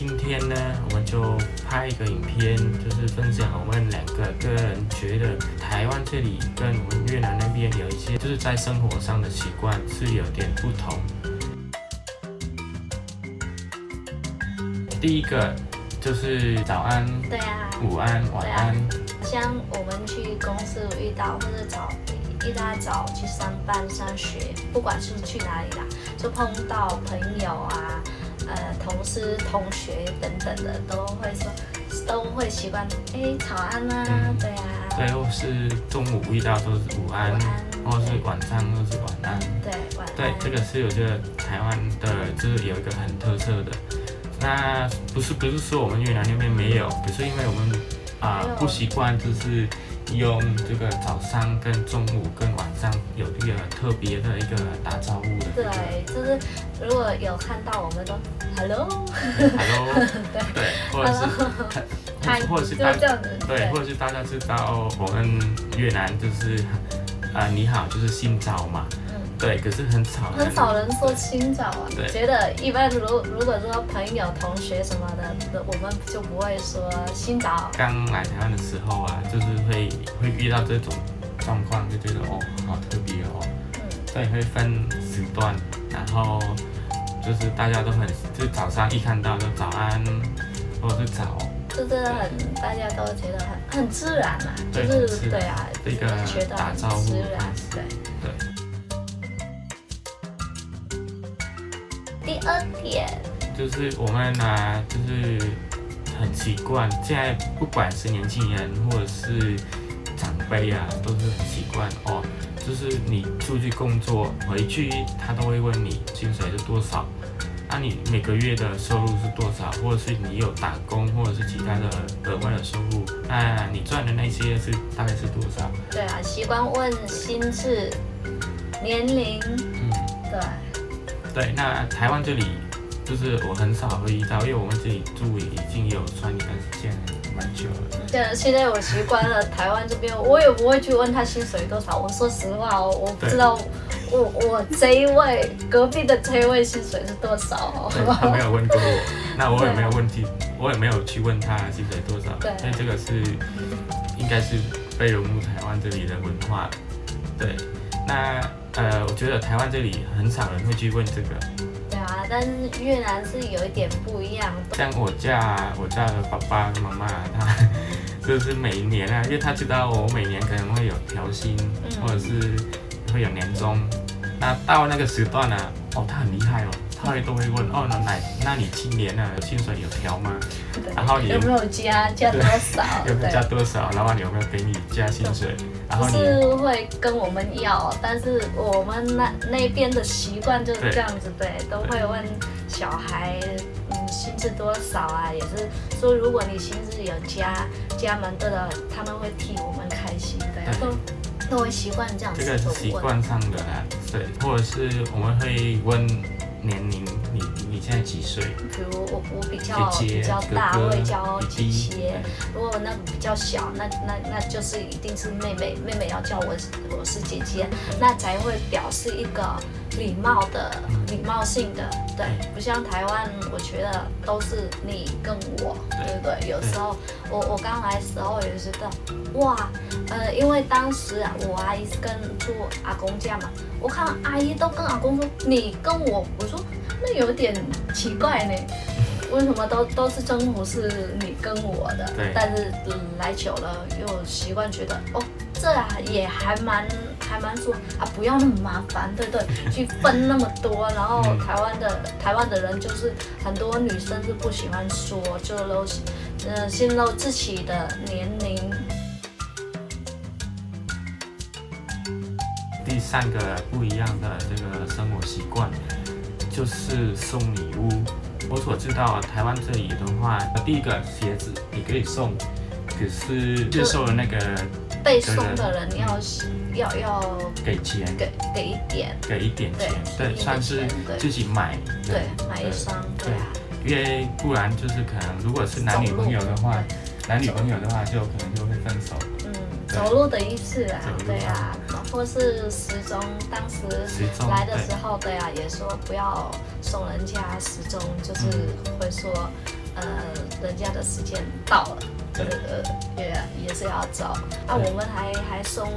今天呢，我们就拍一个影片，就是分享我们两个个人觉得台湾这里跟我们越南那边有一些就是在生活上的习惯是有点不同。第一个就是早安，对啊，午安，晚安。像我们去公司遇到，或者一大早去上班、上学，不管是去哪里啦，就碰到朋友啊、同事、同学等等的，都会习惯早安啊，对啊，对，或是中午遇到都是午安，或是晚上都是晚安，对，晚安。对，这个是我觉得台湾的就是有一个很特色的。那不是说我们越南那边没有，只是因为我们不习惯，就是用这个早上跟中午跟晚上有一个特别的一个打招呼的。对，就是如果有看到我们都 hello， 对，或者是大家知道我们越南就是你好就是新早嘛。对，可是很少人说清早啊。对，觉得一般如果说朋友、同学什么的，我们就不会说清早。刚来台湾的时候啊，就是会遇到这种状况，就觉得好特别哦。对，会分时段，然后就是大家都就早上一看到就早安，或者是早。就是大家都觉得很自然嘛，就是对啊，一个打招呼，自然，对。第二点就是我们就是很习惯，现在不管是年轻人或者是长辈啊，都是很习惯哦。就是你出去工作回去，他都会问你薪水是多少，你每个月的收入是多少，或者是你有打工或者是其他的额外的收入，那你赚的那些大概是多少？对啊，习惯问薪资、年龄，对，那台湾这里就是我很少会遇到，因为我们这里住已经有算一段时间蛮久了。对，现在我习惯了台湾这边，我也不会去问他薪水多少。我说实话哦，我不知道我这一位隔壁的这一位薪水是多少哦。对，他没有问过我，那我也没有问题，我也没有去问他薪水多少。对，因为这个应该是被融入台湾这里的文化。对，那我觉得台湾这里很少人会去问这个。对啊，但是越南是有一点不一样的。像我家的爸爸妈妈，他就是每一年因为他知道我每年可能会有调薪，或者是会有年终。那到那个时段他很厉害哦，他都会问那你今年薪水有调吗？然后你有没有加多少？有没有加多少？然后你有没有给你加薪水？然后不是会跟我们要，但是我们那边的习惯就是这样子，对，都会问小孩，薪资多少啊？也是说，如果你薪资有加蛮多的，他们会替我们开心，对，都会习惯这样子。这个是习惯上的对，或者是我们会问年龄，你现在几岁？比如我比较大，我会叫姐姐。如果那个比较小，那就是一定是妹妹要叫我是姐姐，那才会表示一个礼貌性的，对，不像台湾，我觉得都是你跟我，对不对？有时候我刚来的时候也觉得，哇，因为当时我阿姨是住阿公家嘛，我看阿姨都跟阿公说你跟我，我说那有点奇怪呢，为什么都是称呼是你跟我的？但是来久了又习惯觉得这也还蛮说不要那么麻烦，对，去分那么多，然后台湾的人就是很多女生是不喜欢说，就泄露自己的年龄。第三个不一样的这个生活习惯就是送礼物。我所知道台湾这里的话，第一个鞋子你可以送，可是接受的那个被送的人要给钱，给一点钱，对，算是自己买，对，买一双，对啊，因为不然就是可能如果是男女朋友的话就可能就会分手。走路的意思对啊，或是时钟，当时来的时候，对啊，也说不要送人家时钟，就是会说人家的时间到了，也是要走。我们还送，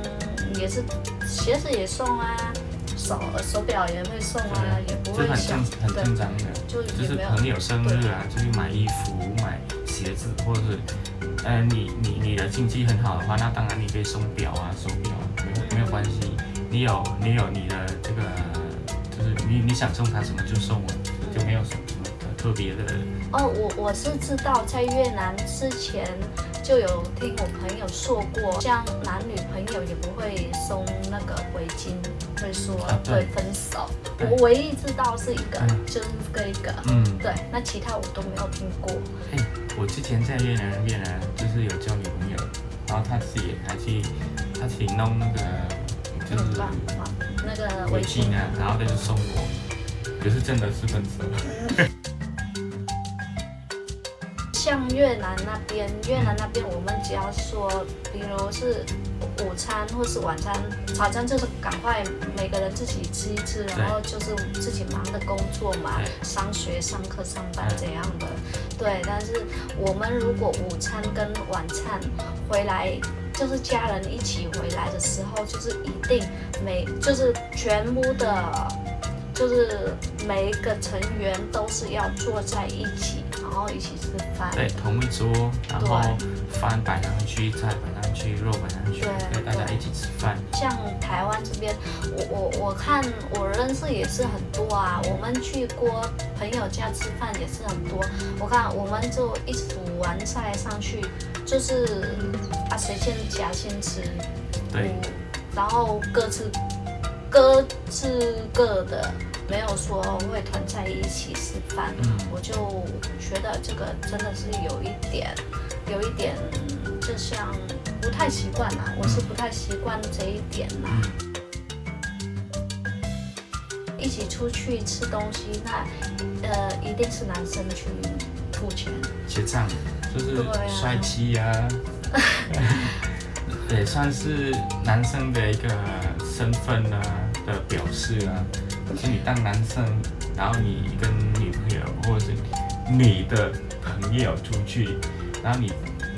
也是鞋子也送啊，手表也会送啊，也不会想，很正常的，就是朋友生日啊，就是买衣服、买鞋子，或者是你的经济很好的话，那当然你可以送表啊、手表，没有关系。你有你的这个，就是你想送他什么就送了，就没有什么特别的。我是知道，在越南之前就有听我朋友说过，像男女朋友也不会送那个围巾，会说会分手。我唯一知道是一个，就是这一个，对，那其他我都没有听过。我之前在越南那边呢，就是有交女朋友，然后他自己弄那个就是那个围巾啊，然后他就送我，可是真的是分手。像越南那边，我们只要说，比如是午餐或是晚餐，早餐就是赶快每个人自己吃一吃，然后就是自己忙的工作嘛，上学、上课、上班这样的。对，但是我们如果午餐跟晚餐回来，就是家人一起回来的时候，就是一定就是全部的，就是每一个成员都是要坐在一起。然后一起吃饭，对，同一桌，然后饭摆上去，菜摆上去，肉摆上去，对，大家一起吃饭。像台湾这边，我看我认识也是很多啊。我们去过朋友家吃饭也是很多。我看我们就一起煮完菜上去，就是谁先夹先吃，对，然后各自各的。没有说会团在一起吃饭，我就觉得这个真的是有一点，就像不太习惯啦。我是不太习惯这一点啦。一起出去吃东西，那一定是男生去付钱结账，就是帅气啊，也算是男生的一个身份啊的表示啊。就是你当男生，然后你跟女朋友或者是你的朋友出去，然后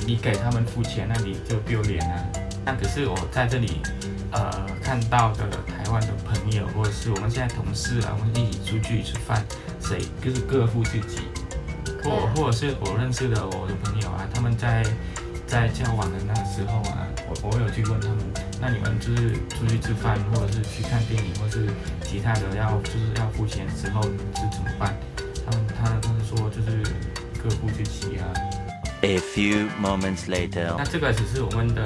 你给他们付钱，那你就丢脸啊。那可是我在这里看到的台湾的朋友，或者是我们现在同事啊，我们一起出去吃饭，谁就是各付自己，或者是我认识的我的朋友啊，他们在交往的那个时候啊，我有去问他们，那你们就是出去吃饭，或者是去看电影，或是其他的要付钱的时候是怎么办？他们说就是各付自己啊。A few moments later， 那这个只是我们的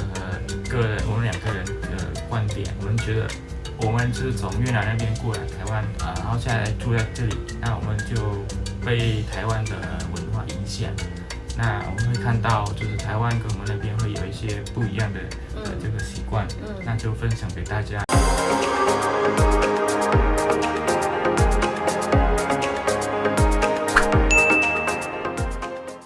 我们两个人的观点，我们觉得我们就是从越南那边过来台湾然后现在住在这里，那我们就被台湾的文化影响。那我们会看到，就是台湾跟我们那边会有一些不一样的这个习惯，那就分享给大家。